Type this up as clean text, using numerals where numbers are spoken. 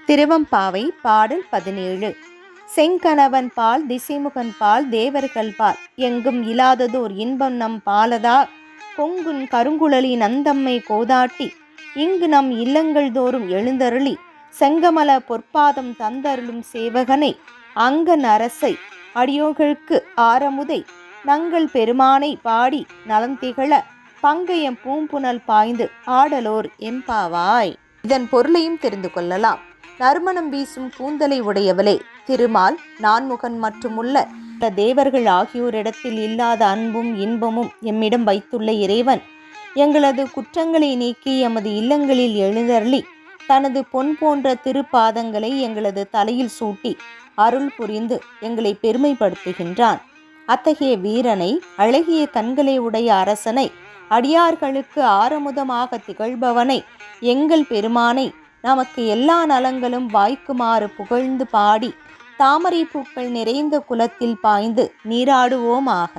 திருவம்பாவை பாடல் 17. செங்கணவன் பால் திசைமுகன் பால் தேவர்கள் பால் எங்கும் இலாததோர் இன்பம் நம் பாலதா கொங்குன் கருங்குழலி நந்தம்மை கோதாட்டி இங்கு நம் இல்லங்கள் தோறும் எழுந்தருளி செங்கமல பொற்பாதம் தந்தருளும் சேவகனை அங்கன் அரசை அடியோர்களுக்கு ஆரமுதை நங்கள் பெருமானை பாடி நலந்திகழ பங்கயம் பூம்புனல் பாய்ந்து ஆடலோர் எம்பாவாய். இதன் பொருளையும் தெரிந்து கொள்ளலாம். நறுமணம் வீசும் கூந்தலை உடையவளே, திருமால் நான்முகன் மற்றுமுள்ள தேவர்கள் ஆகியோரிடத்தில் இல்லாத அன்பும் இன்பமும் எம்மிடம் வைத்துள்ள இறைவன் எங்களது குற்றங்களை நீக்கி எமது இல்லங்களில் எழுந்தருளி தனது பொன் போன்ற திருப்பாதங்களை எங்களது தலையில் சூட்டி அருள் புரிந்து எங்களை பெருமைப்படுத்துகின்றான். அத்தகைய வீரனை, அழகிய கண்களை உடைய அரசனை, அடியார்களுக்கு ஆரமுதமாக திகழ்பவனை, எங்கள் பெருமானை நமக்கு எல்லா நலங்களும் வாய்க்குமாறு புகழ்ந்து பாடி தாமரை பூக்கள் நிறைந்த குலத்தில் பாய்ந்து நீராடுவோமாக.